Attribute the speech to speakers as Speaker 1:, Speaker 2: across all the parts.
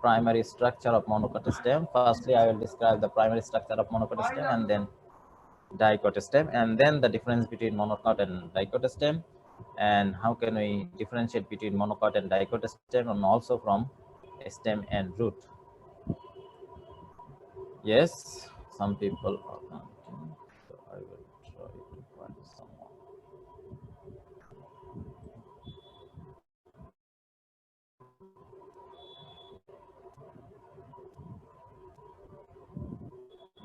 Speaker 1: primary structure of monocot stem. Firstly, I will describe the primary structure of monocot stem and then dicot stem, and then the difference between monocot and dicot stem, and how can we differentiate between monocot and dicot stem, and also from stem and root. Yes, some people are counting, so I will try to find someone.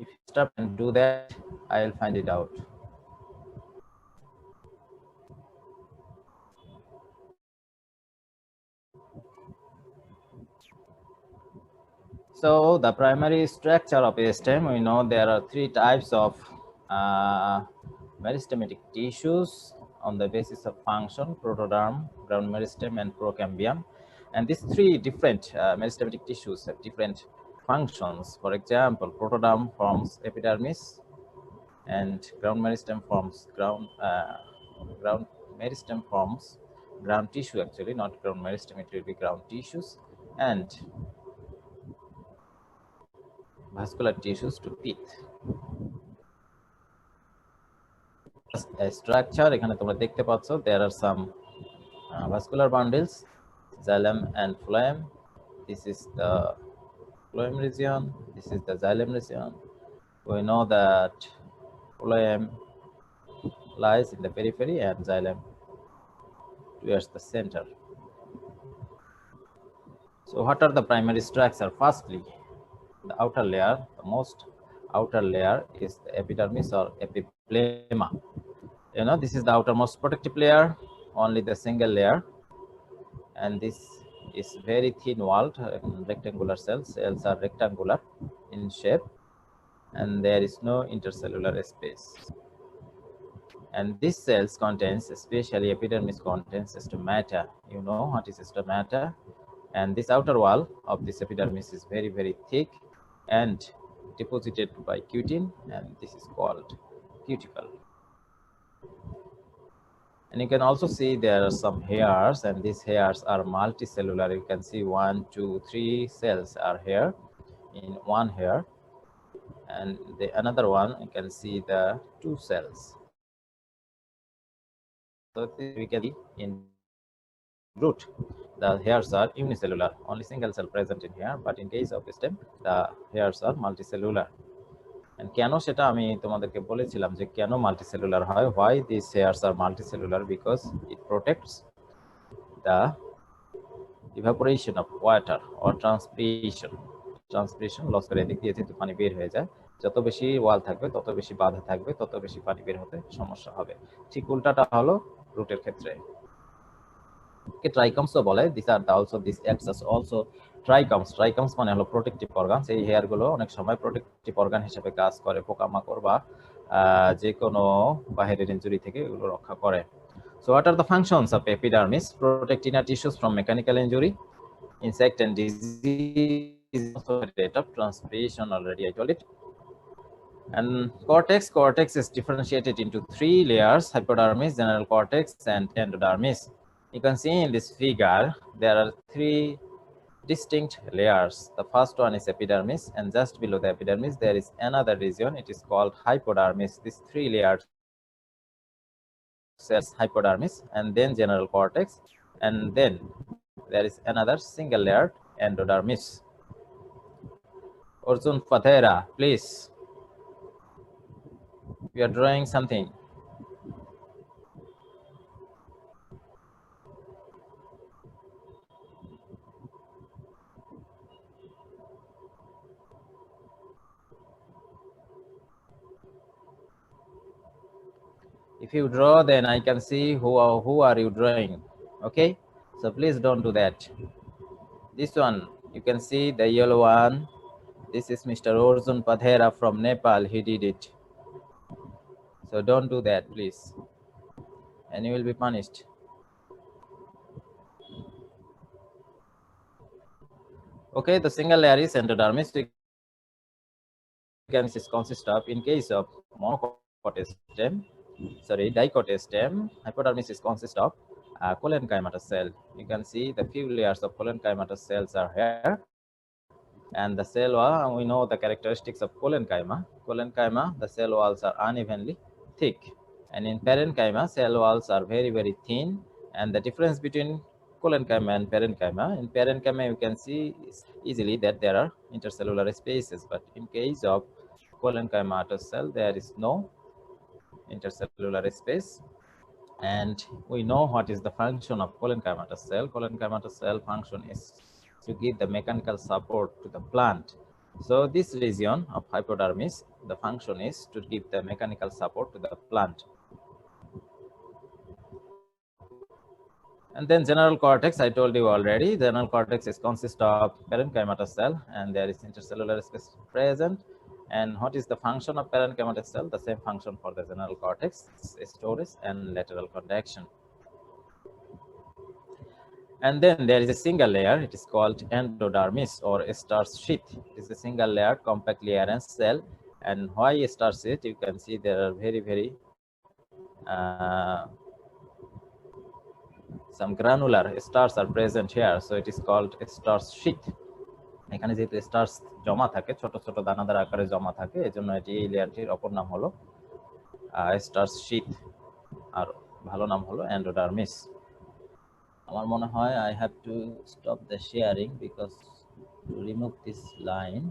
Speaker 1: If you stop and do that, I will find it out. So the primary structure of a stem, we know there are three types of meristematic tissues on the basis of function: protoderm, ground meristem, and procambium. And these three different meristematic tissues have different functions. For example, protoderm forms epidermis, and ground meristem forms ground meristem forms ground tissue, actually not ground meristem, it will be ground tissues, and vascular tissues to teeth. Structure এখানে তোমরা দেখতে পাচ্ছ, there are some vascular bundles, xylem and phloem. This is the phloem region, this is the xylem region. We know that phloem lies in the periphery and xylem towards the center. So what are the primary structure? Firstly, the outer layer, the most outer layer is the epidermis or epiplema. You know, this is the outermost protective layer, only the single layer, and this is very thin walled rectangular cells. Cells are rectangular in shape, and there is no intercellular space. And these cells contains, especially epidermis contains stomata. You know what is stomata? And this outer wall of this epidermis is very, very thick and deposited by cutin, and this is called cuticle. And you can also see there are some hairs, and these hairs are multicellular. You can see 1, 2, 3 cells are here in one hair, and the another one you can see the 2 cells. So we can see in root the hairs are unicellular, only single cell present in here, but in case of stem the hairs are multicellular. And কেন সেটা আমি তোমাদেরকে বলেছিলাম যে কেন multicellular হয়, why these hairs are multicellular, because it protects the evaporation of water or transpiration loss করে এদিক দিয়ে যেহেতু পানি বের হয়ে যায়, যত বেশি ওয়াল থাকবে তত বেশি বাধা থাকবে, তত বেশি পানি বের হতে সমস্যা হবে। ঠিক উল্টাটা হলো রুটের ক্ষেত্রে। কে ট্রাইকমসও বলে, this are also this acts as also trichomes মানে হলো প্রোটেক্টিভ অর্গানস। এই হেয়ার গুলো অনেক সময় প্রোটেক্টিভ অর্গান হিসেবে কাজ করে, পোকামাকড় বা যে কোনো বাহিরের ইনজুরি থেকে এগুলো রক্ষা করে। So what are the functions of epidermis? Protect inner tissues from mechanical injury, insect and disease, also rate of transpiration, already I told it. And cortex is differentiated into 3 layers: hypodermis, general cortex, and endodermis. You can see in this figure there are 3 distinct layers. The first one is epidermis, and just below the epidermis there is another region, it is called hypodermis. These 3 layers cells, hypodermis, and then general cortex, and then there is another single layer, endodermis. Arjun Pathera, please, we are drawing something. If you draw, then I can see who are you drawing. Okay, so please don't do that. This one, you can see the yellow one. This is Mr. Arjun Pathera from Nepal. He did it. So don't do that, please, and you will be punished. Okay, the single layer is endodermis. This consists of, in case of monocot stem, dicot stem, hypodermis is consist of collenchymatous cell. You can see the few layers of collenchymatous cells are here, And the cell wall, we know the characteristics of collenchyma. Collenchyma, the cell walls are unevenly thick, and in parenchyma, cell walls are very, very thin. And the difference between collenchyma and parenchyma, in parenchyma you can see easily that there are intercellular spaces, but in case of collenchymatous cell there is no intercellular space. And we know what is the function of collenchymatous cell. Collenchymatous cell function is to give the mechanical support to the plant. So this region of hypodermis, the function is to give the mechanical support to the plant. And then general cortex, I told you already, general cortex is consist of parenchymatous cell, and there is intercellular space present. And what is the function of parenchymatous cell? The same function for the general cortex, storage and lateral conduction. And then there is a single layer, it is called endodermis or starch sheath. It is a single layer compactly arranged cell. And why starch sheath? You can see there are very some granular stars are present here, so it is called starch sheath. এখানে যেহেতু stars জমা থাকে, ছোট ছোট দানাদার আকারে জমা থাকে, এজন্য এটি এই লেয়ারটির অপর নাম হলো স্টার্স শীট, আর ভালো নাম হলো এন্ডোডার্মিস। আমার মনে হয় I have to stop the sharing because to remove this line.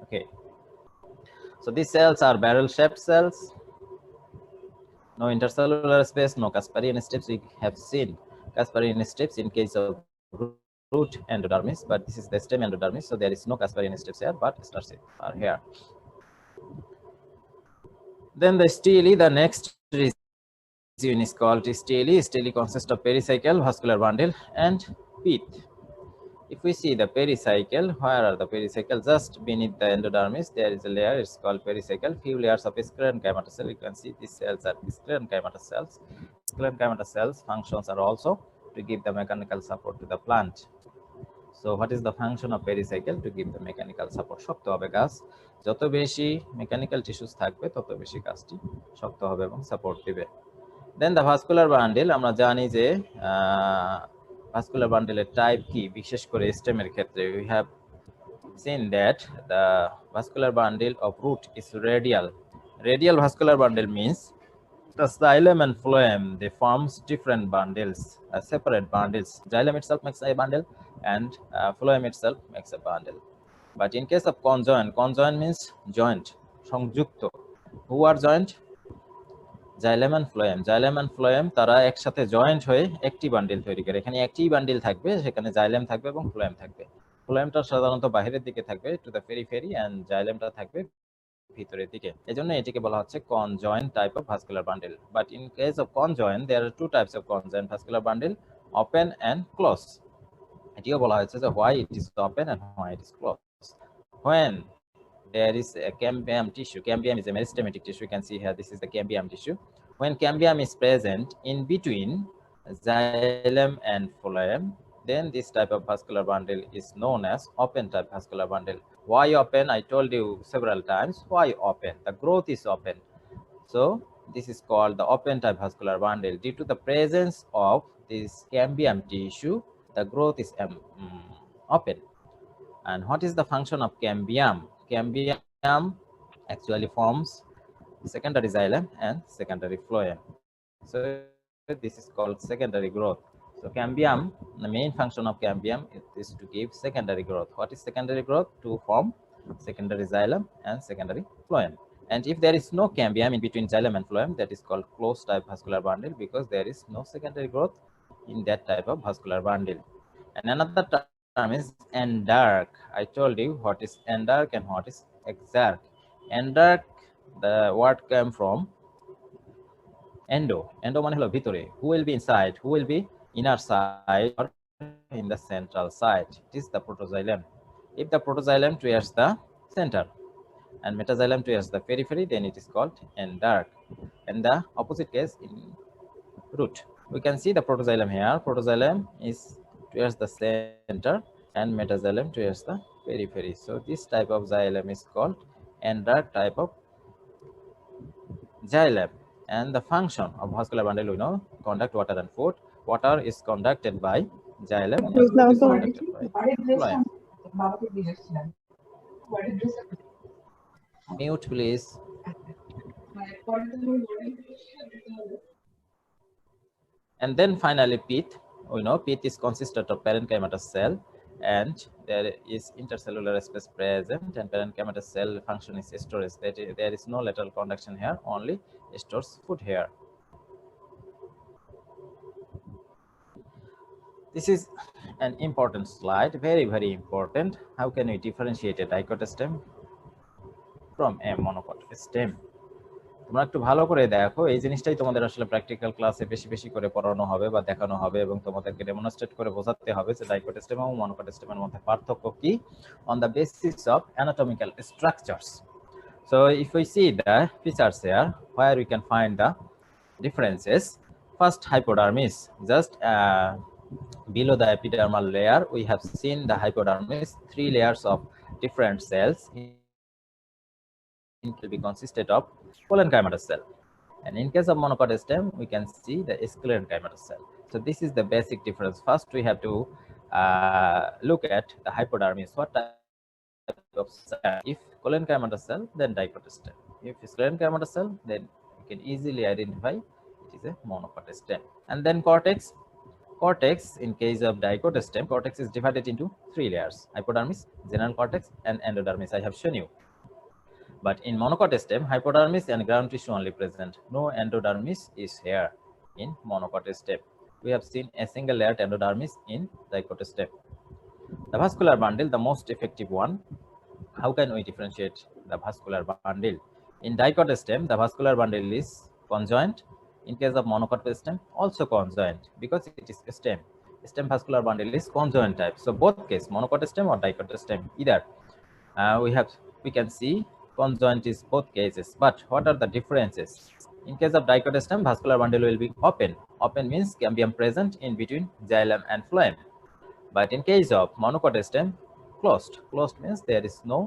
Speaker 1: Okay, so these cells are barrel shaped cells, no intercellular space, no Casparian strips. We have seen Casparian strips in case of root endodermis, but this is the stem endodermis, so there is no Casparian strips here, but starch are here. Then the stele, the next region is called stele. Stele consists of pericycle, vascular bundle, and pith. If we see the pericycle, where are the pericycle? Just beneath the endodermis, there is a layer, it's called pericycle. Few layers of sclerenchymatous cell. You can see these cells are sclerenchymatous cells. Sclerenchymatous cells functions are also to give the mechanical support to the plant. So what is the function of pericycle? To give the mechanical support. শক্ত হবে গাছ, যত বেশি mechanical tissues থাকবে তত বেশি গাছটি শক্ত হবে এবং সাপোর্ট দিবে। দেন দ্য ভাস্কুলার বান্ডেল, আমরা জানি যে ভাস্কুলার বান্ডেলের টাইপ কি, বিশেষ করে স্টেমের ক্ষেত্রে we have seen that the vascular bundle of root is radial. Radial vascular bundle means the xylem and phloem, they forms different bundles, separate bundles. Xylem itself makes a bundle and phloem itself makes a bundle. But in case of conjoint, conjoint means joint, সংযুক্ত. Who are joint? Xylem and phloem. Xylem and phloem তারা একসাথে joint হয়ে একটি bundle তৈরি করে। এখানে একটি bundle থাকবে, সেখানে জাইলেম থাকবে এবং phloem থাকবে। phloemটা সাধারণত বাইরের দিকে থাকবে, টু দ্য পেরিফেরি, and জাইলেমটা থাকবে ভিতরের দিকে। এজন্য এটিকে বলা হচ্ছে conjoint type of vascular bundle. But in case of conjoint, there are two types of conjoint vascular bundle, open and close. এটিও বলা হয়েছে যে why it is open and why it is closed. When there is a cambium tissue, cambium is a meristematic tissue. You can see here, this is the cambium tissue. When cambium is present in between xylem and phloem, then this type of vascular bundle is known as open type vascular bundle. Why open? I told you several times. Why open? The growth is open. So this is called the open type vascular bundle. Due to the presence of this cambium tissue, the growth is open. And what is the function of cambium? Cambium actually forms secondary xylem and secondary phloem. So this is called secondary growth. So cambium, the main function of cambium is to give secondary growth. What is secondary growth? To form secondary xylem and secondary phloem. And if there is no cambium in between xylem and phloem, that is called closed type vascular bundle, because there is no secondary growth in that type of vascular bundle. And another term is endark. I told you what is endark and what is exarch. Endark, the word came from endo. Endo মানে হলো ভিতরে. Who will be inside? Who will be inner side or in the central side? It is the protoxylem. If the protoxylem towards the center and metaxylem towards the periphery, then it is called endark. And the opposite case in root. We can see the protoxylem here. Protoxylem is towards the center and metaxylem towards the periphery. So this type of xylem is called endark type of xylem. And the function of vascular bundle, we know, conduct water and food. Water is conducted by xylem and fluid is conducted by phloem. Mute, please. And then finally pith. We know pith is consisted of parenchymatous cell, and there is intercellular space present, and parenchymatous cell function is storage. There is no lateral conduction here, only stores food here. This is an important slide, very important. How can we differentiate a dicot stem from a monocot stem? তোমরা একটু ভালো করে দেখো, এই জিনিসটাই তোমাদের আসলে practical ক্লাসে বেশি করে পড়ানো হবে বা দেখানো হবে, এবং তোমাদেরকে ডেমনস্ট্রেট করে বোঝাতে হবে যে ডাইকট স্টেম এবং মনোকট স্টেমের মধ্যে পার্থক্য কি on the basis of anatomical structures. So if we see the features here, where we can find the differences. First, hypodermis. Just below the epidermal layer, we have seen the hypodermis, 3 layers of different cells. It will be consisted of parenchymatous cell. And in case of monocot stem, we can see the sclerenchymatous cell. So this is the basic difference. First, we have to look at the hypodermis. What type of cell? If parenchymatous cell, then dicot stem. If sclerenchymatous cell, then you can easily identify it is a monocot stem. And then cortex. Cortex, in case of dicot stem, cortex is divided into 3 layers: hypodermis, general cortex, and endodermis. I have shown you. But in monocot stem, hypodermis and ground tissue only present. No endodermis is here in monocot stem. We have seen a single layered endodermis in dicot stem. The vascular bundle, the most effective one. How can we differentiate the vascular bundle? In dicot stem, the vascular bundle is conjoint. In case of monocot stem, also conjoint, because it is stem. Stem vascular bundle is conjoint type. So both case, monocot stem or dicot stem, either we can see conjoint is both cases. But what are the differences? In case of dicot stem, vascular bundle will be open. Open means cambium present in between xylem and phloem. But in case of monocot stem, closed. Closed means there is no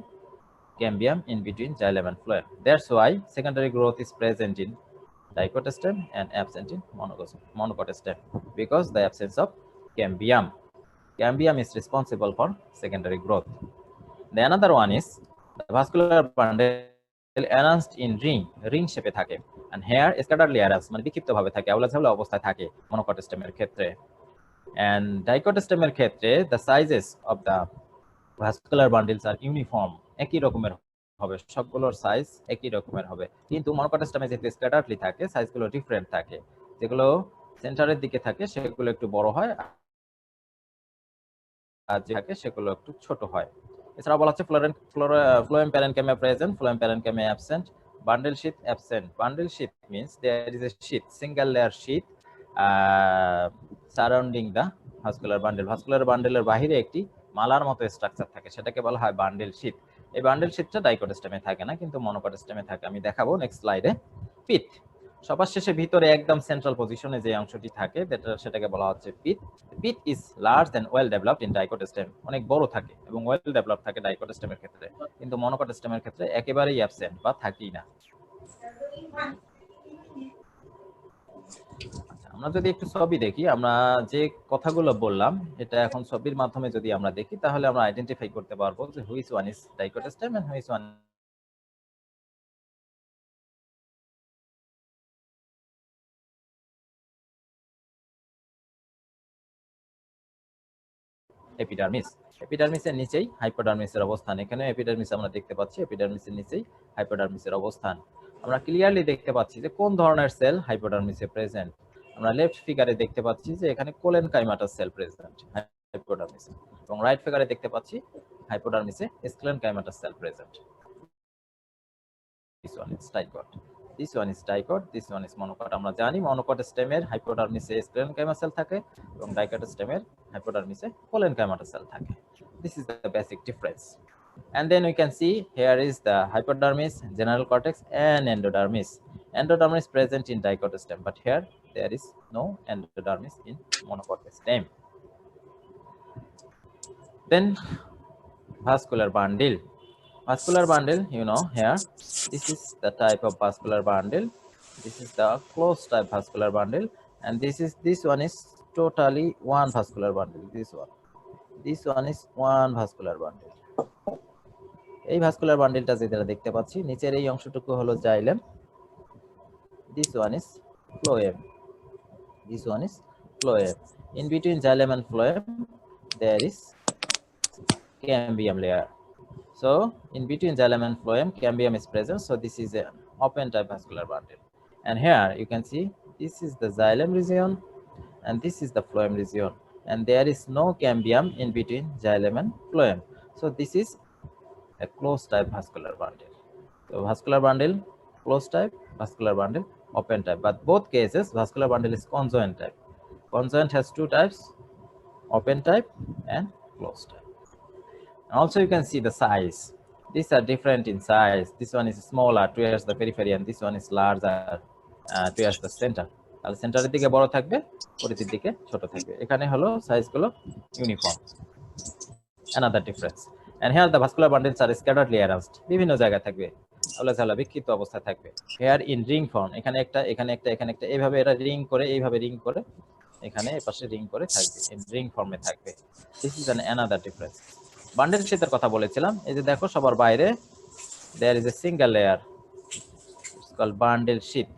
Speaker 1: cambium in between xylem and phloem. That's why secondary growth is present in dicot stem and absent in monocot stem, because the absence of cambium. Cambium is responsible for secondary growth. The another one is the vascular bundle arranged in ring shape থাকে, and here scatteredly arranged মানে বিক্ষিপ্ত ভাবে থাকে, আউলাঝাউলা অবস্থায় থাকে monocot stem এর ক্ষেত্রে. And dicot stem এর ক্ষেত্রে the sizes of the vascular bundles are uniform, একই রকমের হবে, সবগুলোর সাইজ একই রকমের হবে। কিন্তু মনোকট স্টেমে যেহেতু স্ক্যাটারলি থাকে, সাইজগুলো ডিফারেন্ট থাকে। যেগুলো সেন্টারের দিকে থাকে সেগুলো একটু বড় হয়, আর যে থাকে সেগুলো একটু ছোট হয়। এছাড়া বলা হচ্ছে phloem parenchyma present, phloem parenchyma absent, bundle sheath absent. Bundle sheath means there is a sheath, single layer sheath surrounding the vascular bundle. Vascular বান্ডেলের বাহিরে একটি মালার মতো স্ট্রাকচার থাকে, সেটাকে বলা হয় বান্ডেল শীট। এই বান্ডেল শীটটা ডাইকট স্টেমে থাকে না, কিন্তু মনোকট স্টেমে থাকে। আমি দেখাবো নেক্সট স্লাইডে। পিথ সবার শেষে ভিতরে একদম সেন্ট্রাল পজিশনে যে অংশটি থাকে সেটাকে বলা হচ্ছে pith. Pith is large and well developed in dicot stem. অনেক বড় থাকে এবং ওয়েল ডেভেলপ থাকে ডাইকট স্টেমের ক্ষেত্রে, কিন্তু মনোকট স্টেমের ক্ষেত্রে একেবারেই অ্যাবসেন্ট বা থাকেই না। আমরা যদি একটু ছবি দেখি, আমরা যে কথাগুলো বললাম এটা এখন ছবির মাধ্যমে যদি আমরা দেখি, তাহলে আমরা আইডেন্টিফাই করতে পারবো যে which one is dicot stem and which one epidermis. এপিডার্মিসের নিচেই হাইপোডার্মিসের অবস্থান। এখানে এপিডার্মিস আমরা দেখতে পাচ্ছি, এপিডার্মিসের নিচেই হাইপোডার্মিসের অবস্থান। আমরা ক্লিয়ারলি দেখতে পাচ্ছি যে কোন ধরনের সেল হাইপোডার্মিসে প্রেজেন্ট। আমরা লেফট ফিগারে দেখতে পাচ্ছি যে এখানে কোলেনকাইমাটাস সেল প্রেজেন্ট হাইপোডার্মিসে, এবং রাইট ফিগারে দেখতে পাচ্ছি হাইপোডার্মিসে sclerenchymatous cell present. This one is dicot, this one is dicot, this one is monocot. আমরা জানি মনোকট স্টেমের হাইপোডার্মিসে স্ক্লেরেনকাইমা সেল থাকে এবং ডাইকট স্টেমের হাইপোডার্মিসে কোলেনকাইমাটাস সেল থাকে। This is the basic difference. And then we can see here is the hypodermis, general cortex, and endodermis. Endodermis present in dicot stem, but here there is no endodermis in monocot stem. Then vascular bundle. Vascular bundle, you know, here this is the type of vascular bundle. This is the closed type vascular bundle, and this one is totally one vascular bundle. This one is one vascular bundle. এই vascular বান্ডেলটা যেটা দেখতে পাচ্ছি নিচের এই অংশটুকু হলো xylem, this one is phloem, this one is phloem. In between xylem and phloem there is cambium layer. So in between xylem and phloem cambium is present, so this is an open type vascular bundle. And here you can see this is the xylem region and this is the phloem region, and there is no cambium in between xylem and phloem, so this is a closed type vascular bundle. So vascular bundle closed type, vascular bundle open type, but both cases vascular bundle is conjoint type. Conjoint has two types, open type and closed type. And also you can see the size, these are different in size. This one is smaller towards the periphery and this one is larger towards the center. তাহলে সেন্টারের দিকে বড় থাকবে, পরিধির দিকে ছোট থাকবে। এখানে হলো সাইজগুলো uniform. Another difference. And here the vascular bundles are scatteredly arranged, বিভিন্ন জায়গায় থাকবে, আলাদা বিক্ষিপ্ত অবস্থায় থাকবে। Here in ring form, এখানে একটা এখানে একটা এখানে একটা, এইভাবে এরা রিং করে, এইভাবে রিং করে, এখানে এই পাশে রিং করে থাকবে, in ring form-এ থাকবে। This is another difference. Bundle শীতের কথা বলেছিলাম, এই যে দেখো সবার বাইরে there is a single layer, it's called bundle sheath.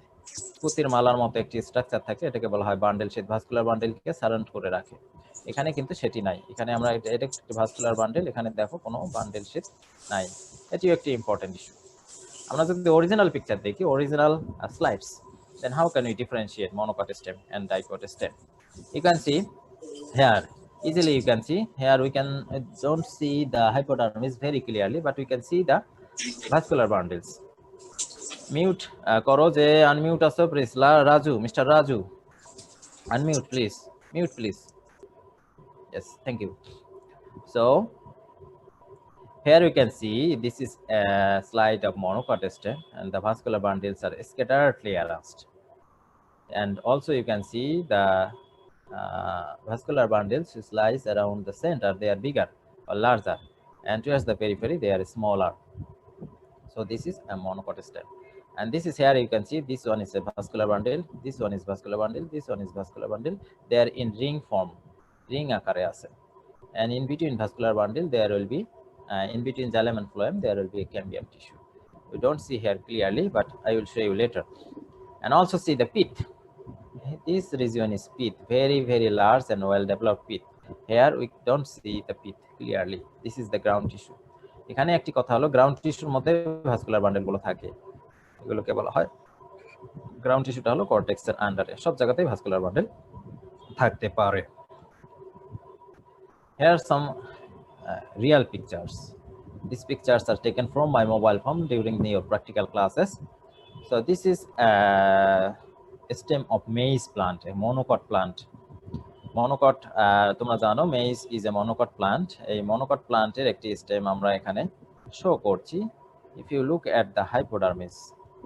Speaker 1: পুতির মালার মতো একটি স্ট্রাকচার থাকে, এটাকে বলা হয় বান্ডেল শীট, ভাস্কুলার বান্ডেলকে সারাউন্ড করে রাখে। এখানে কিন্তু সেটি নাই, এখানে আমরা এটা একটি ভাস্কুলার বান্ডেল, এখানে দেখো কোনো বান্ডেল শীট নাই, এটিও একটি ইম্পর্টেন্ট ইস্যু। আমরা যদি অরিজিনাল পিকচার দেখি, original slides, then how can we differentiate monocot stem and dicot stem? You can see here, easily you can see here, we can don't see the hypodermis very clearly, but we can see the vascular bundles. Mute করো যে unmute আছো please, Raju, mister Raju, unmute please, mute please. Yes, thank you. So here you can see this is a slide of monocot stem and the vascular bundles are scatteredly arranged, and also you can see the vascular bundles which lies around the center, they are bigger or larger, and towards the periphery they are smaller. So this is a monocot stem. And this is here you can see this one is a vascular bundle, this one is vascular bundle, this one is vascular bundle, they are in ring form, ring akare ase, and in between vascular bundle there will be in between xylem and phloem there will be a cambium tissue. We don't see here clearly, but I will show you later. And also see the pith, this region is pith, very large and well developed pith. Here we don't see the pith clearly, this is the ground tissue. এখানে একটি কথা হলো ground টিস্যুর মধ্যে vascular বান্ডেলগুলো থাকে, এগুলোকে বলা হয় গ্রাউন্ড টিস্যুটা হলো কর্টেক্সের আন্ডারে, সব জায়গাতেই ভাস্কুলার বান্ডেল থাকতে পারে। Here are some real pictures. These pictures are taken from my mobile phone during your practical classes. So this is a stem of maize plant, a monocot plant. Monocot তোমরা জানো maize is a monocot plant. এই monocot প্লান্টের একটি stem আমরা এখানে show করছি। If you look at the hypodermis,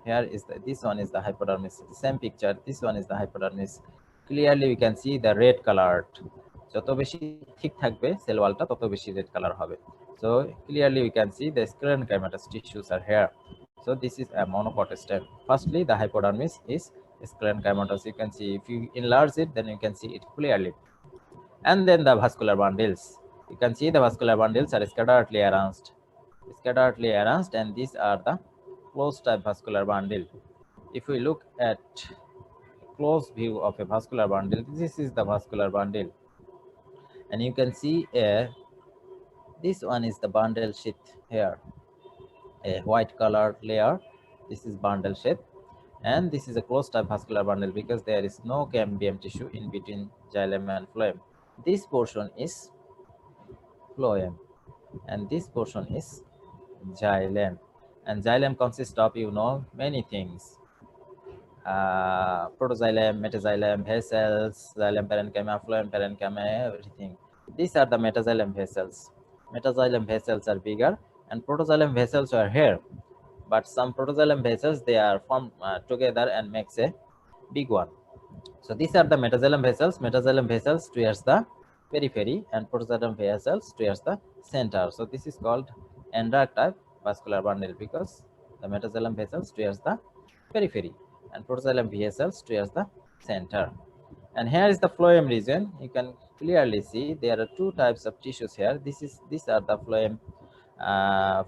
Speaker 1: here is this one is the hypodermis, same picture, this one is the hypodermis. Clearly we can see the red colored, যত বেশি ঠিক থাকবে সেল ওয়ালটা তত বেশি রেড কালার হবে। So clearly we can see the sclerenchymatous tissues are here. So this is a monocot stem. Firstly the hypodermis is sclerenchymatous, you can see, if you enlarge it then you can see it clearly. And then the vascular bundles, you can see the vascular bundles are scatteredly arranged, and these are the closed type vascular bundle. If we look at close view of a vascular bundle, this is the vascular bundle, and you can see this one is the bundle sheath here, a white colored layer, this is bundle sheath, and this is a closed type vascular bundle because there is no cambium tissue in between xylem and phloem. This portion is phloem and this portion is xylem, and xylem consists of, you know, many things, protoxylem, metaxylem, vessels, xylem parenchyma, phloem parenchyma, everything. These are the metaxylem vessels. Metaxylem vessels are bigger and protoxylem vessels are here, but some protoxylem vessels they are formed together and makes a big one. So these are the metaxylem vessels towards the periphery and protoxylem vessels towards the center. So this is called endark type vascular bundle because the metaxylem vessels towards the periphery and protoxylem vessels towards the center. And here is the phloem region. You can clearly see there are two types of tissues here. These are the phloem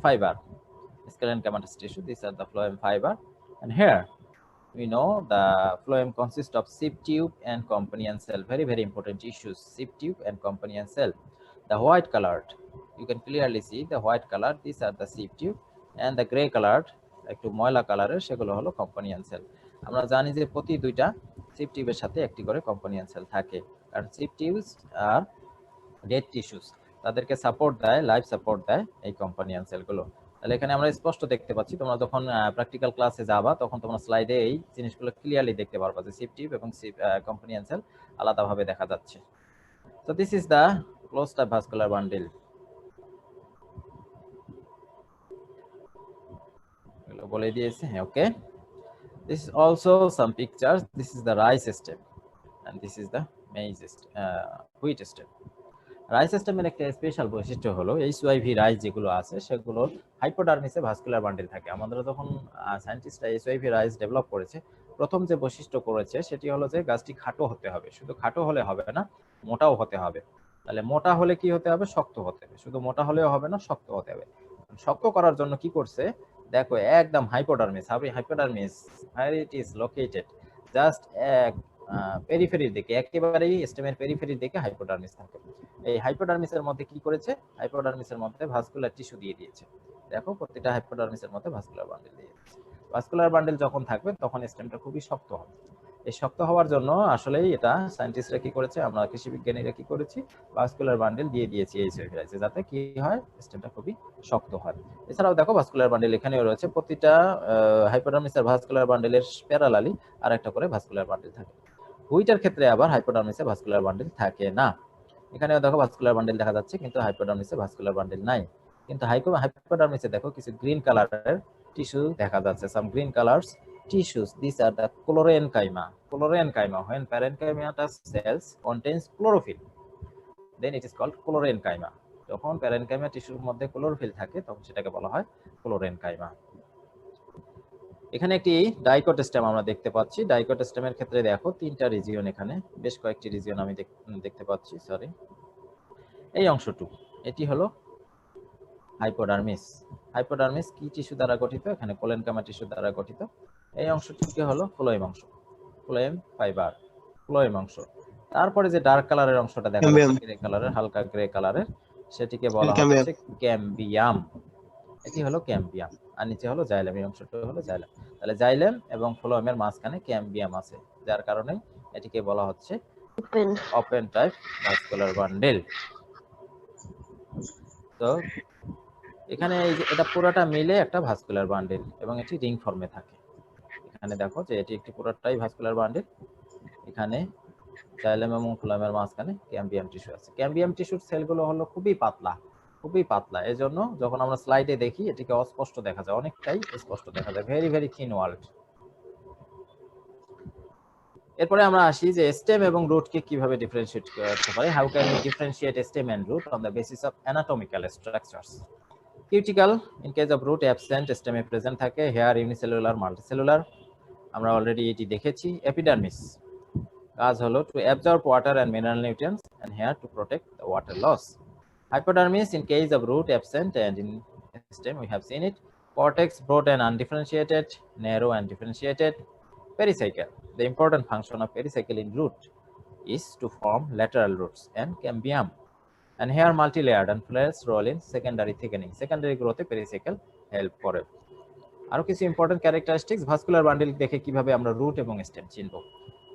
Speaker 1: fiber, sclerenchymatous tissue. These are the phloem fiber, and here we know the phloem consists of sieve tube and companion cell. Very, very important tissues: sieve tube and companion cell. The white colored, you can clearly see the white color. These are the sieve tube, and the gray colored, একটু ময়লা কালারের, সেগুলো হলো companion sell. আমরা জানি যে প্রতি দুইটা সিভ টিউবের সাথে একটি করে কম্পানিয়ন সেল থাকে, কারণ সিভ টিউবস আর ডেড টিস্যুস, তাদেরকে সাপোর্ট দেয়, লাইফ সাপোর্ট দেয় এই কম্পানিয়ন সেলগুলো। তাহলে এখানে আমরা স্পষ্ট দেখতে পাচ্ছি, তোমরা যখন প্র্যাকটিক্যাল ক্লাসে যাবা তখন তোমরা স্লাইডে এই জিনিসগুলো ক্লিয়ারলি দেখতে পারবা যে সিভ টিউব এবং কম্পানিয়ন সেল আলাদাভাবে দেখা যাচ্ছে। So this is the closed type vascular bundle. বলে দিয়েছে, ওকে। This is also some pictures. This is the rice stem and this is the maize wheat stem. Rice সিস্টেমের একটা স্পেশাল বৈশিষ্ট্য হলো এইচওয়াইভি রাইস যেগুলো আছে সেগুলোর হাইপোডার্মিসে ভাস্কুলার বান্ডেল থাকে। আমাদের যখন সায়েন্টিস্টরা এইচওয়াইভি রাইস ডেভেলপ করেছে, প্রথম যে বৈশিষ্ট্য করেছে সেটি হলো যে গাছটি খাটো হতে হবে। শুধু খাটো হলে হবে না, মোটাও হতে হবে। তাহলে মোটা হলে কি হতে হবে? শক্ত হতে হবে। শুধু মোটা হলেও হবে না, শক্ত হতে হবে। শক্ত করার জন্য কি করছে দেখো, একদম hypodermis, hypodermis where it is located just এক পেরিফেরির দিকে, একেবারেই স্টেমের পেরিফেরির দিকে হাইপোডার্মিস থাকে। এই হাইপোডার্মিসের মধ্যে কি করেছে? হাইপোডার্মিসের মধ্যে ভাস্কুলার টিস্যু দিয়ে দিয়েছে। দেখো প্রত্যেকটা হাইপোডার্মিসের মধ্যে ভাস্কুলার বান্ডেল দিয়ে দিয়েছে। ভাস্কুলার বান্ডেল যখন থাকবে তখন স্টেমটা খুবই শক্ত হবে। এই শক্ত হওয়ার জন্য আসলেই এটা সায়েন্টিস্টরা কি করেছে, আমরা কৃষি বিজ্ঞানীরা কি করেছি, ভাস্কুলার বান্ডেল দিয়ে দিয়েছি এই সাইডে, যাতে কি হয়, স্টেমটা খুবই শক্ত হয়। এছাড়াও দেখো ভাস্কুলার বান্ডেল এখানেও রয়েছে, প্রতিটা হাইপোডার্মিসের ভাস্কুলার বান্ডেলের প্যারালালি আর একটা করে ভাস্কুলার বান্ডেল থাকে। হুইটের ক্ষেত্রে আবার হাইপোডার্মিসে ভাস্কুলার বান্ডেল থাকে না। এখানেও দেখো ভাস্কুলার বান্ডেল দেখা যাচ্ছে, কিন্তু হাইপোডার্মিসে ভাস্কুলার বান্ডেল নাই। কিন্তু হাইপোডার্মিসে দেখো কিছু গ্রিন কালারের টিস্যু দেখা যাচ্ছে, some green colours tissues. These are the chlorenchyma. Chlorenchyma, when parenchymatous cells contains chlorophyll, then it is called chlorenchyma. যখন প্যারেনকাইমা টিস্যুর মধ্যে ক্লোরোফিল থাকে তখন সেটাকে বলা হয় ক্লোরেনকাইমা। এখানে একটি ডাইকট স্টেম আমরা দেখতে পাচ্ছি। ডাইকট স্টেমের ক্ষেত্রে দেখো তিনটা রিজিয়ন, এখানে বেশ কয়েকটি রিজিয়ন আমি দেখতে পাচ্ছি, সরি। এই অংশটুকু, এটি হলো হাইপোডার্মিস। হাইপোডার্মিস কি টিস্যু দ্বারা গঠিত? এখানে কোলেনকাইমা টিস্যু দ্বারা গঠিত। এই অংশটিকে হলো ফ্লোয়েম অংশ, ফ্লোয়েম ফাইবার, ফ্লোয়েম অংশ। তারপরে যে ডার্ক কালারের অংশটা দেখা যাচ্ছে, গ্রে কালারের, হালকা গ্রে কালারের, সেটিকে বলা হচ্ছে ক্যাম্বিয়াম। এটি হলো ক্যাম্বিয়াম, আর নিচে হলো জাইলেম। এই অংশটা হলো জাইলেম। তাহলে জাইলেম এবং ফ্লোয়েমের মাঝখানে ক্যাম্বিয়াম আছে, যার কারণে এটিকে বলা হচ্ছে ওপেন টাইপ ভাস্কুলার বান্ডেল। তো এখানে এই যে এটা পুরোটা মিলে একটা ভাস্কুলার বান্ডেল এবং এটি রিং ফর্মে থাকে। এখানে দেখো যে এটি একটি পুরোটাই ভাস্কুলার বান্ডেল। এখানে জাইলেম এবং ফ্লোয়েমের মাঝখানে ক্যাম্বিয়াম টিস্যু আছে। ক্যাম্বিয়াম টিস্যুর সেলগুলো হলো খুবই পাতলা, খুবই পাতলা। এজন্য যখন আমরা স্লাইডে দেখি এটিকে অস্পষ্ট দেখা যায়, অনেকটাই স্পষ্ট দেখা যায়, ভেরি ভেরি থিন ওয়াল্ড। এরপরে আমরা আসি যে স্টেম এবং রুটকে কিভাবে ডিফারেন্সিয়েট করতে পারি। How can we differentiate stem and root on the basis of anatomical structures. Cuticle in case of root absent, স্টেমে প্রেজেন্ট থাকে। হেয়ার ইউনিসেলুলার, মাল্টিসেলুলার, আমরা অলরেডি এটি দেখেছি। এপিডার্মিস কাজ হলো to absorb water and mineral nutrients and here to protect the water loss. Hypodermis in case of root absent, and in stem we have seen it. Cortex broad and undifferentiated, narrow and differentiated. Pericycle, the important function of pericycle in root is to form lateral roots and cambium, and here multi-layered and plays role in secondary thickening. Secondary growth e pericycle help করে। আরো কিছু important characteristics vascular bundle দেখে কিভাবে আমরা root এবং stem চিনব।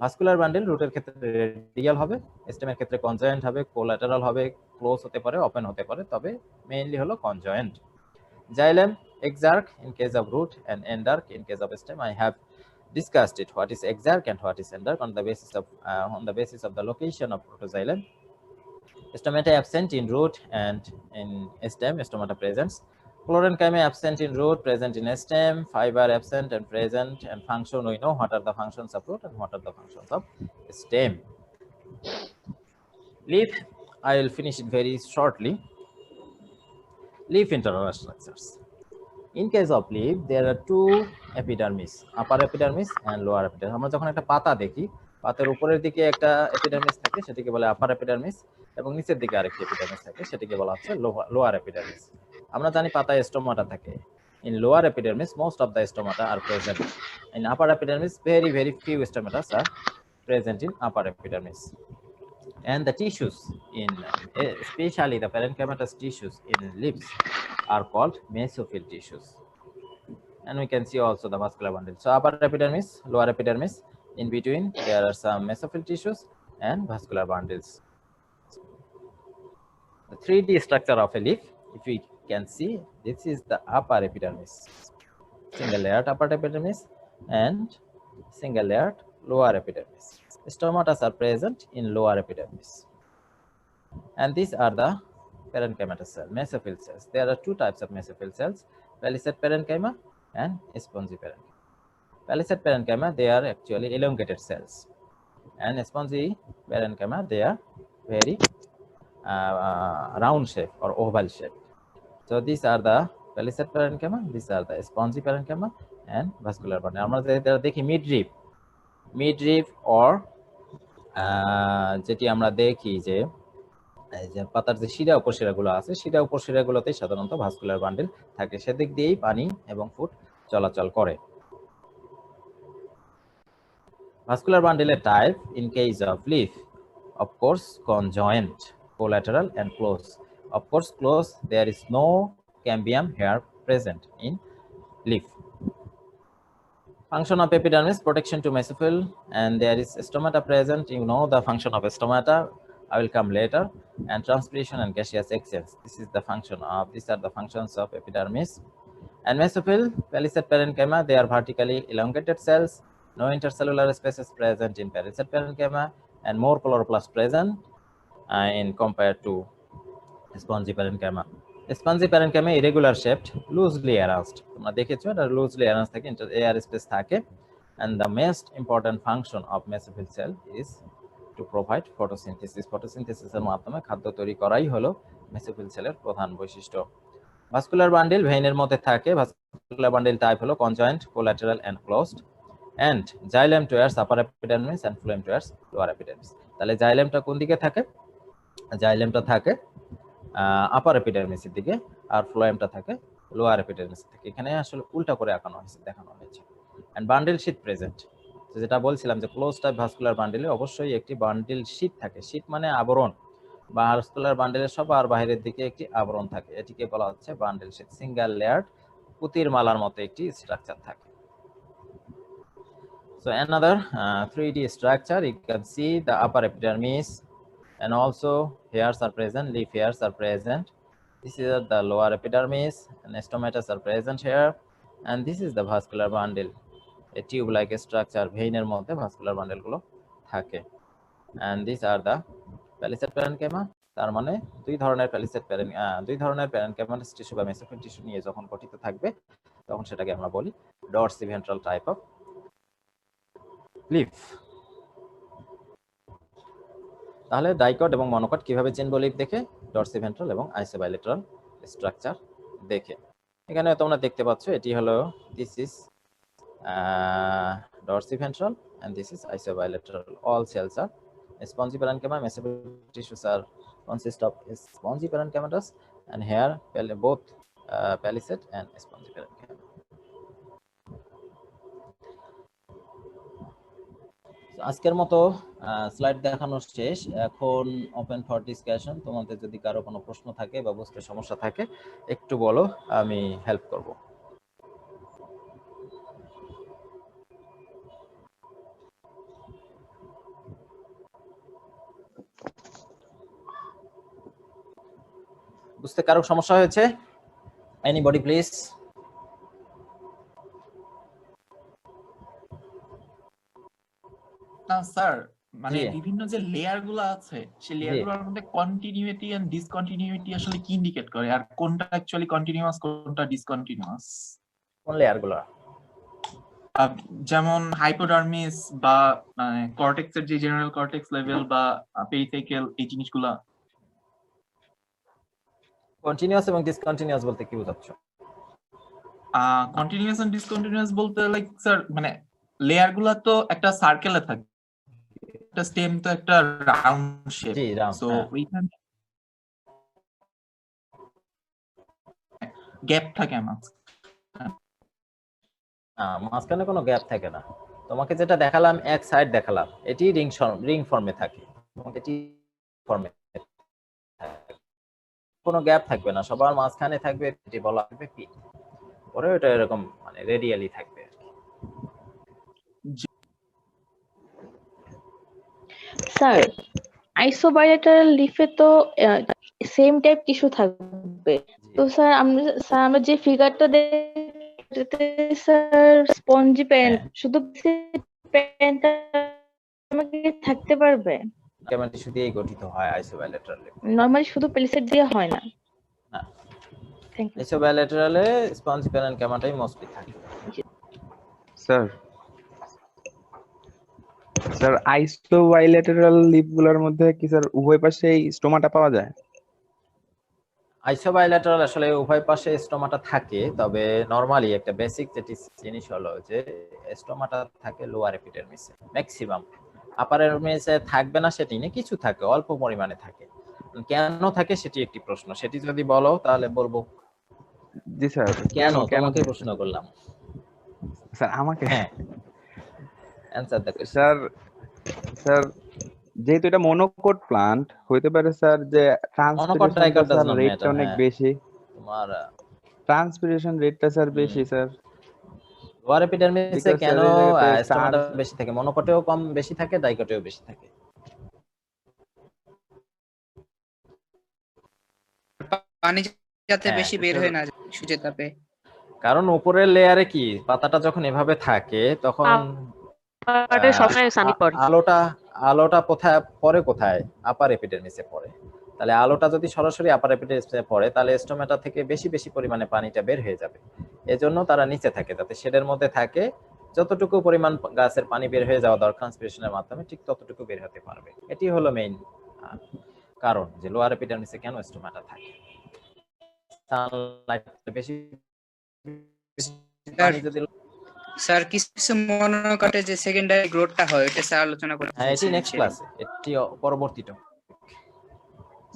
Speaker 1: Vascular bundle রুটের ক্ষেত্রে রেডিয়াল হবে, স্টেমের ক্ষেত্রে কনজয়েন্ট হবে, কোলাটেরাল হবে, ক্লোজ হতে পারে, ওপেন হতে পারে, তবে মেইনলি হলো conjoined. Xylem exarch in case of root and endarch in case of stem. I have discussed it, what is exarch and what is endarch on the basis of the location of protoxylem. Stomata absent in root and in stem, stomata presents. Chlorenchyma absent in root, present in stem. Fiber absent and present, and function we know what are the functions of root and what are the functions of stem. Leaf, I will finish it very shortly. Leaf internal structures. In case of leaf, there are two epidermis, upper epidermis and lower epidermis. আমরা যখন একটা পাতা দেখি পাতের উপরের দিকে একটা epidermis থাকে, সেটাকে বলে আপার এপিডার্মিস, এবং নিচের দিকে আরেকটি এপিডার্মিস থাকে, সেটাকে বলা হচ্ছে লোয়ার এপিডার্মিস। আমরা জানি পাতায় স্টোমাটা থাকে। In lower epidermis, most of the stomata are present. In upper epidermis, very few stomata are present in upper epidermis. And the tissues in, especially the parenchymatous tissues in leaves, are called mesophyll tissues. And we can see also the vascular bundle. So upper epidermis, lower epidermis, in between there are some mesophyll tissues and vascular bundles. The 3D structure of a leaf, if we can see, this is the upper epidermis, single layered upper epidermis and single layered lower epidermis. Stomata are present in lower epidermis. And these are the parenchymatous cells, mesophyll cells. There are two types of mesophyll cells, palisade parenchyma and spongy parenchyma. Palisade parenchyma, they are actually elongated cells, and spongy parenchyma, they are very round shape or oval shape. So these are the palisade parenchyma, these are the spongy parenchyma and vascular bundle. আমরা যেটা দেখি midrib or যেটি আমরা দেখি যে পাতার যে শিরা উপশিরাগুলো আছে, শিরা উপশিরাগুলোতে সাধারণত ভাস্কুলার বান্ডেল থাকে, সেদিক দিয়েই পানি এবং ফুড চলাচল করে। Vascular bundle type in case of leaf, of course, conjoint, collateral, and close. Of course, close, there is no cambium hair present in leaf. Function of epidermis, protection to mesophyll, and there is stomata present. You know the function of stomata. I will come later. And transpiration and gaseous exchange. This is the function of. These are the functions of epidermis. And mesophyll, palisade parenchyma, they are vertically elongated cells. No intercellular spaces present in palisade parenchyma, and more chloroplast present in compared to spongy parenchyma. Spongy parenchyma irregular shaped, loosely arranged. তোমরা দেখেছো এটা loosely arranged থাকে, air space থাকে, and the most important function of mesophyll cell is to provide photosynthesis. Photosynthesis এর মাধ্যমে খাদ্য তৈরি করাই হলো mesophyll cell এর প্রধান বৈশিষ্ট্য। Vascular bundle ভেইনের মধ্যে থাকে। Vascular bundle type হলো conjoint, collateral, and closed. And xylem towards upper epidermis and phloem towards lower epidermis. তাহলে xylemটা কোন দিকে থাকে? xylemটা থাকে আপার এপিডার্মিসের দিকে, আর ফ্লোয়েমটা থাকে লোয়ার এপিডার্মিসের দিকে। এখানে আসলে উল্টা করে দেখানো হয়েছে। এন্ড বান্ডেল শীট প্রেজেন্ট, যেটা বলছিলাম যে ক্লোজ টাইপ ভাস্কুলার বান্ডেলে অবশ্যই একটি বান্ডেল শীট থাকে। শীট মানে আবরণ, বা ভাস্কুলার বান্ডেলের সবার বাইরের দিকে একটি আবরণ থাকে, এটিকে বলা হচ্ছে বান্ডেল শীট। সিঙ্গেল লেয়ার্ড পুতির মালার মতো একটি স্ট্রাকচার থাকে। So another 3D structure, you can see the upper epidermis, and also hairs are present, leaf hairs are present. This is the lower epidermis, and stomata are present here, and this is the vascular bundle, a tube-like structure. ভেইনের মধ্যে vascular bundle গুলো থাকে, and these are the palisade parenchyma. তার মানে দুই ধরনের parenchymatous tissue বা mesophyll tissue নিয়ে যখন গঠিত থাকবে, তখন সেটাকে আমরা বলি dorsiventral type of লিফ। তাহলে ডাইকট এবং মনোকট কিভাবে চিনব লিফ দেখে? ডরসিভেন্ট্রাল এবং আইসোবাইলেটারাল স্ট্রাকচার দেখে। এখানে তোমরা দেখতে পাচ্ছ এটি হলো, this is dorsiventral and this is isobilateral. All cells are spongy parenchyma. Mesophyll tissues are consist of spongy parenchymatous, and here both palisade and spongy parenchyma. আজকের মতো স্লাইড দেখানো শেষ। এখন ওপেন ফর ডিসকাশন। তোমাদের যদি কারো কোনো প্রশ্ন থাকে বা বুঝতে সমস্যা থাকে একটু বলো, আমি হেল্প করব। বুঝতে কারো সমস্যা হয়েছে? Anybody please.
Speaker 2: না স্যার, মানে বিভিন্ন যে লেয়ার গুলো আছে সেই লেয়ার গুলোর মধ্যে কন্টিনিউইটি এন্ড ডিসকন্টিনিউইটি আসলে কি ইন্ডিকেট করে, আর কোনটা অ্যাকচুয়ালি কন্টিনিউয়াস কোনটা ডিসকন্টিনিউয়াস?
Speaker 1: কোন লেয়ার গুলো?
Speaker 2: যেমন হাইপোডার্মিস বা কর্টেক্সের যে জেনারেল কর্টেক্স লেভেল বা পেরিফেরিক্যাল, এই জিনিসগুলো।
Speaker 1: কন্টিনিউয়াস এবং ডিসকন্টিনিউয়াস বলতে কি বোঝাচ্ছ?
Speaker 2: কন্টিনিউয়াস এন্ড ডিসকন্টিনিউয়াস বলতে লাইক স্যার, মানে লেয়ার গুলো তো একটা সার্কেলে থাকে, একটা স্টেম তো একটা রাউন্ড শেপ,
Speaker 1: জি রাউন্ড,
Speaker 2: সো ওইখানে গ্যাপ থাকে
Speaker 1: মাঝখানে কোনো গ্যাপ থাকে না। তোমাকে যেটা দেখালাম এক সাইড দেখালাম, এটি রিং ফর্মে থাকে, তোমাকে এটি ফর্মে কোনো গ্যাপ থাকবে না, সবার মাঝখানে থাকবে, এটি বলা হবে পিন। পরে এটা এরকম মানে রেডিয়ালি থাকবে আর কি।
Speaker 3: স্যার আইসোবায়োলেটারাল লিফে তো সেম টাইপ টিস্যু থাকবে, তো স্যার আমরা যে ফিগারটা দেখতে স্যার স্পঞ্জি প্যান্ট, শুধু প্যান্টটা আমাকে থাকতে পারবে?
Speaker 1: কেমন টিস্যু দিয়ে গঠিত হয় আইসোবায়োলেটারাল লিফ,
Speaker 3: নরমালি শুধু পেলিসেট দিয়ে হয় না।
Speaker 1: না
Speaker 3: থ্যাংক ইউ
Speaker 1: আইসোবায়োলেটারালে স্পঞ্জ প্যারেনকাইমাটাই মোস্টলি থাকে।
Speaker 4: স্যার আইসোবায়োলেটারাল লিফগুলোর মধ্যে কি স্যার উভয় পাশেই স্টোমাটা পাওয়া যায়?
Speaker 1: আইসোবায়োলেটারাল আসলে উভয় পাশে স্টোমাটা থাকে, তবে নরমালি একটা বেসিক যেটি জিনিস হলো যে স্টোমাটা থাকে লোয়ার এপিডার্মিসে ম্যাক্সিমাম, আপার এপিডার্মিসে থাকবে না সেটি না, কিছু থাকে, অল্প পরিমাণে থাকে। কেন থাকে সেটি একটি প্রশ্ন, সেটি যদি বলো তাহলে বলবো।
Speaker 4: জি স্যার,
Speaker 1: কেন তোমাকে প্রশ্ন করলাম
Speaker 4: স্যার আমাকে?
Speaker 1: হ্যাঁ answer the question.
Speaker 4: Sir sir যেহেতু এটা মনোকট প্লান্ট, হইতে পারে স্যার যে
Speaker 1: মনোকট ডাইকট ডাজ নট
Speaker 4: রেটটা
Speaker 1: ম্যাটার,
Speaker 4: অনেক বেশি,
Speaker 1: তোমার
Speaker 4: ট্রান্সপিরেশন রেটটা স্যার বেশি স্যার।
Speaker 1: লোয়ার এপিডার্মিসে
Speaker 4: Because
Speaker 1: কেন
Speaker 4: স্যার এই জায়গাতে
Speaker 1: স্টোমাটা বেশি থাকে? মনোকটেও কম বেশি থাকে, ডাইকটেও বেশি থাকে।
Speaker 5: পানি যাতে বেশি বের হয় না সূর্যের তাপে,
Speaker 1: কারণ উপরের লেয়ারে কি পাতাটা যখন এভাবে থাকে তখন
Speaker 6: সবসময় সানি পড়ে,
Speaker 1: আলোটা কোথায় পড়ে? কোথায়? আপার এপিডার্মিসে পড়ে। তাহলে আলোটা যদি সরাসরি আপার এপিডার্মিসে পড়ে তাহলে স্টোমাটা থেকে বেশি বেশি পরিমাণে পানিটা বের হয়ে যাবে। এজন্য তারা নিচে থাকে, যাতে শেডের মধ্যে থাকে, যতটুকু পরিমাণ গাছের পানি বের হয়ে যাওয়া দরকার ট্রান্সপিরেশনের মাধ্যমে ঠিক ততটুকু বের হতে পারবে। এটি হলো মেইন কারণ যে লোয়ার এপিডার্মিসে কেন স্টোমাটা থাকে। সানলাইট বেশি পানি যদি
Speaker 5: স্যার কিছু মনোকটে যে সেকেন্ডারি গ্রোথটা হয় এটা স্যার আলোচনা করতে
Speaker 1: হ্যাঁ এটি নেক্সট ক্লাসে, এটি পরবর্তী টপিক।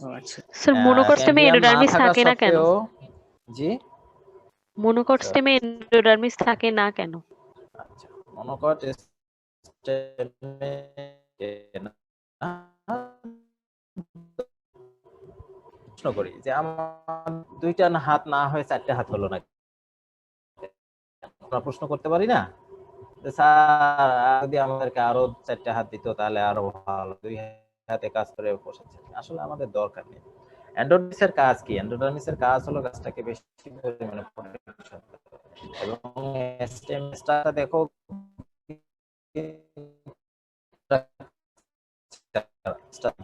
Speaker 5: ও আচ্ছা
Speaker 6: স্যার মনোকট স্টেমে এন্ডোডার্মিস থাকে না কেন?
Speaker 1: জি
Speaker 6: মনোকট স্টেমে এন্ডোডার্মিস থাকে না কেন?
Speaker 1: আচ্ছা মনোকট স্টেমে প্রশ্ন করি যে আমার দুইটা হাত না হয়ে চারটে হাত হলো না, আমরা প্রশ্ন করতে পারি না যে স্যার যদি আমাদেরকে আরো চারটে হাত দিত তাহলে আরো ভালো, দুই হাতে কাজ করে বসেছে। আসলে আমাদের দরকার নেই। এন্ডোডার্মিসের কাজ কি? এন্ডোডার্মিসের কাজ হলো গাছটাকে বেশি পরিমাণে প্রোটেকশন এবং স্টেম স্টারটা দেখো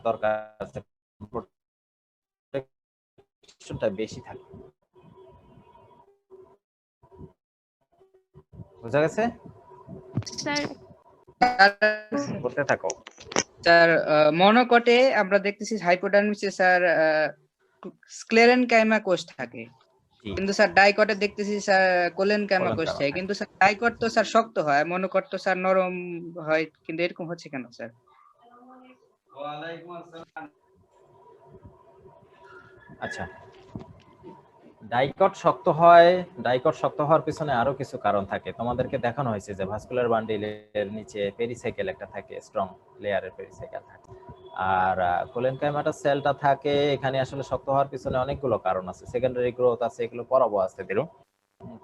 Speaker 1: দরকার আছে, প্রোটেকশনটা বেশি থাকে। বুঝা গেছে
Speaker 6: স্যার?
Speaker 1: বলতে থাকো।
Speaker 5: স্যার মনোকটে আমরা দেখতেছি হাইপোডার্মিসে স্যার স্ক্লেরেনকাইমা কোষ থাকে, কিন্তু স্যার ডাইকটে দেখতেছি স্যার কোলেনকাইমা কোষ থাকে, কিন্তু স্যার ডাইকট তো স্যার শক্ত হয়, মনোকট তো স্যার নরম হয়, কিন্তু এরকম হচ্ছে কেন স্যার?
Speaker 1: আচ্ছা ডাইকট শক্ত হয়, ডাইকট শক্ত হওয়ার পিছনে আরো কিছু কারণ থাকে। তোমাদেরকে দেখানো হয়েছে যে ভাস্কুলার বান্ডিলের নিচে পেরিসাইকেল একটা থাকে, স্ট্রং লেয়ারের পেরিসাইকেল থাকে, আর কোলেনকাইমাটাস সেলটা থাকে এখানে। আসলে শক্ত হওয়ার পিছনে অনেকগুলো কারণ আছে, সেকেন্ডারি গ্রোথ আছে, এগুলো পড়াবো আস্তে ধীরে,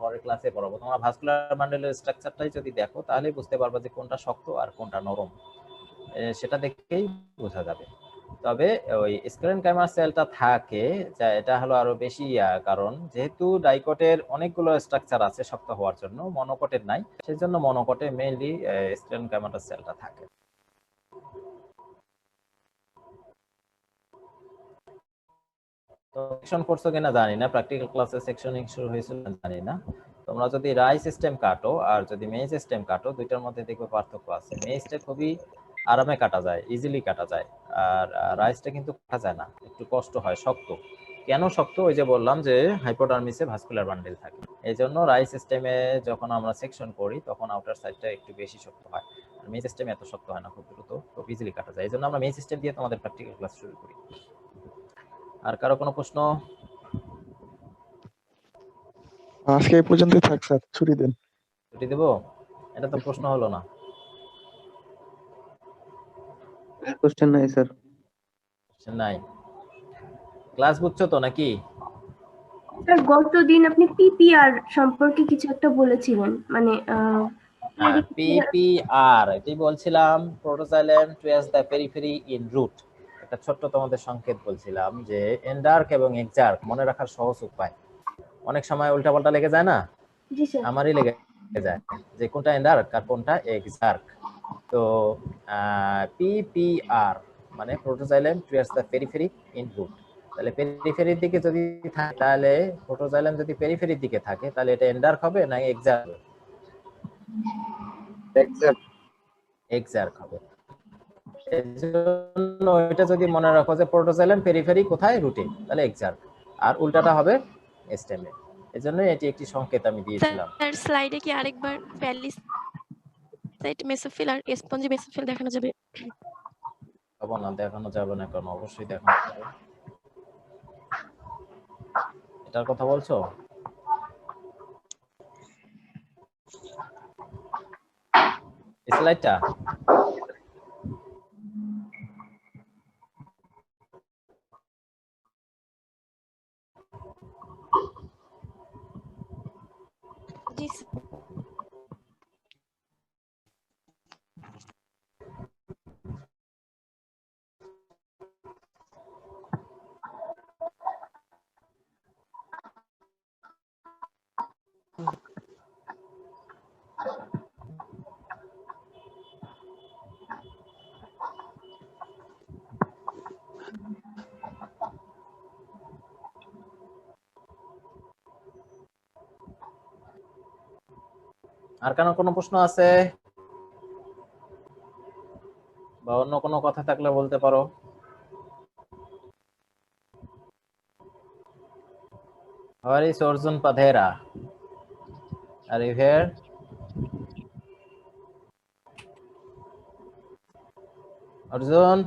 Speaker 1: পরের ক্লাসে পড়াবো। তোমরা ভাস্কুলার বান্ডিলের স্ট্রাকচারটাই যদি দেখো তাহলে বুঝতে পারবে যে কোনটা শক্ত আর কোনটা নরম, সেটা দেখেই বোঝা যাবে। তবে ওই স্ক্লেরেনকাইমা সেলটা থাকে, যা এটা হলো আরো বেশি কারণ যেহেতু ডাইকটের অনেকগুলো স্ট্রাকচার আছে শক্ত হওয়ার জন্য, মনোকটের নাই, সেজন্য মনোকটে মেইনলি স্ক্লেরেনকাইমা সেলটা থাকে। তো সেকশন করছো কিনা জানি না, প্র্যাকটিক্যাল ক্লাসে সেকশনিং শুরু হয়েছিল জানি না। তোমরা যদি রাই সিস্টেম কাটো আর যদি মেইন সিস্টেম কাটো, দুইটার মধ্যে দেখবে পার্থক্য আছে। মেইজটা খুবই আরামে কাটা যায়, ইজিলি কাটা যায়, আর রাইসটা কিন্তু কাটা যায় না, একটু কষ্ট হয়, শক্ত। কেন শক্ত? ওই যে বললাম যে হাইপোডার্মিসে ভাস্কুলার বান্ডেল থাকে, এই জন্য রাইস সিস্টেমে যখন আমরা সেকশন করি তখন আউটার সাইডটা একটু বেশি শক্ত হয়। মেইন সিস্টেম এত শক্ত হয় না, খুব দ্রুত খুব ইজিলি কাটা যায়। এই জন্য আমরা মেইন সিস্টেম দিয়ে তোমাদের প্র্যাকটিক্যাল ক্লাস শুরু করি। আর কারো কোনো প্রশ্ন?
Speaker 7: আজকে এই পর্যন্তই থাক স্যার, ছুটি দেন।
Speaker 1: ছুটি দেবো? এটা তো প্রশ্ন হলো না।
Speaker 8: কোশ্চেন নাই স্যার।
Speaker 1: নাই। ক্লাস বুঝছো তো নাকি?
Speaker 9: স্যার গতদিন আপনি পিপিআর সম্পর্কে কিছু একটা বলেছিলেন, মানে
Speaker 1: পিপিআর এটাই বলছিলাম, protoxylem towards the periphery in root. একটা ছোট্ট তোমাদের সংকেত বলছিলাম যে এন্ডার্ক এবং এক্সার্ক মনে রাখার সহজ উপায়। অনেক সময় উল্টাপাল্টা লেগে যায় না?
Speaker 9: জি স্যার।
Speaker 1: আমারই লেগে যায় যে কোনটা এন্ডার্ক আর কোনটা এক্সার্ক। তো পিপিআর মানে protoxylem towards the periphery in root. তাহলে পেরিফেরির দিকে যদি থাকে, তাহলে প্রোটোজাইলেম যদি পেরিফেরির দিকে থাকে তাহলে এটা এন্ডার্ক হবে না এক্সার্ক? এক্সার্ক হবে। এজন্য এটা যদি মনে রাখো যে প্রোটোজাইলেম পেরিফেরি কোথায়, রুটে, তাহলে এক্সার্ক, আর উল্টাটা হবে স্টেমে। এজন্য এটি একটি সংকেত আমি দিয়েছিলাম।
Speaker 10: স্যার স্লাইডে কি আরেকবার প্যালিসাইড মেসোফিল আর স্পঞ্জি মেসোফিল দেখানো যাবে?
Speaker 1: হবে না, দেখানো যাবে না, কারণ অবশ্যই দেখানো যাবে। এটার কথা বলছো? স্লাইডটা
Speaker 10: জি
Speaker 1: আর কারো কোনো প্রশ্ন আছে বা অন্য কোনো কথা থাকলে বলতে পারো। Where is Arjun Padhera? Are you here? Arjun?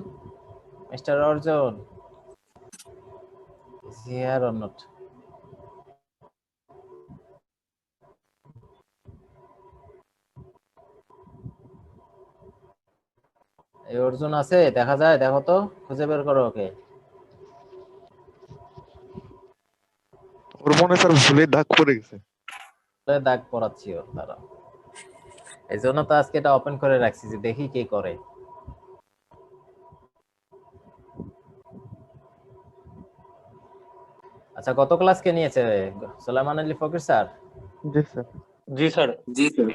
Speaker 1: Mr. Arjun? Is he here or not? এই অর্জুন আছে? দেখা যায়, দেখো তো, খুঁজে বের করো ওকে।
Speaker 7: ওর মনে স্যার ভুলে দাগ পড়ে গেছে।
Speaker 1: দাগ পড়াচ্ছি ওর দ্বারা, এই জন্য তো আজকে এটা ওপেন করে রাখছি যে দেখি কে করে। আচ্ছা, গত ক্লাস কে নিয়েছে? সুলাইমান আলী ফকির স্যার?
Speaker 7: জি স্যার।
Speaker 8: জি স্যার। জি স্যার।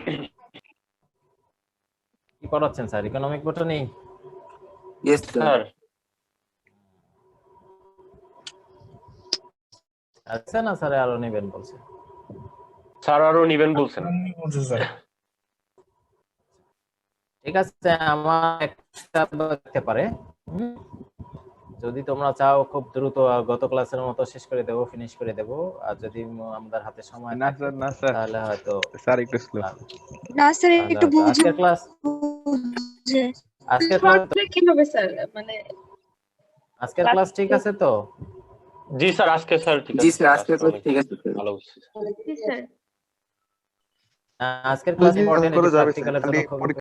Speaker 1: কি পড়াচ্ছেন sir? Economic botany?
Speaker 8: Yes sir.
Speaker 1: আচ্ছা, না স্যার আরো নেবেন বলছে?
Speaker 8: স্যার আরো নেবেন বলছেন।
Speaker 1: ঠিক আছে, আমার একটা দেখতে পারে, যদি তোমরা চাও খুব দ্রুত গত ক্লাসের মতো শেষ করে দেবো, ফিনিশ করে দেবো। আর যদি আমাদের হাতে সময়
Speaker 4: না স্যার, না স্যার,
Speaker 1: তাহলে হয়তো
Speaker 4: স্যার একটু স্লো।
Speaker 11: না স্যার একটু বুঝে
Speaker 1: আজকের ক্লাস
Speaker 3: কিভাবে স্যার, মানে
Speaker 1: আজকের ক্লাস ঠিক আছে তো?
Speaker 8: জি স্যার, আজকে স্যার ঠিক আছে।
Speaker 5: জি স্যার, আজকে তো ঠিক আছে।
Speaker 8: ভালো বুঝছি।
Speaker 3: জি স্যার।
Speaker 1: আজকের ক্লাস ইম্পর্টেন্ট,
Speaker 7: করে যাবে
Speaker 1: প্র্যাকটিক্যালের জন্য
Speaker 7: খালি
Speaker 1: খুব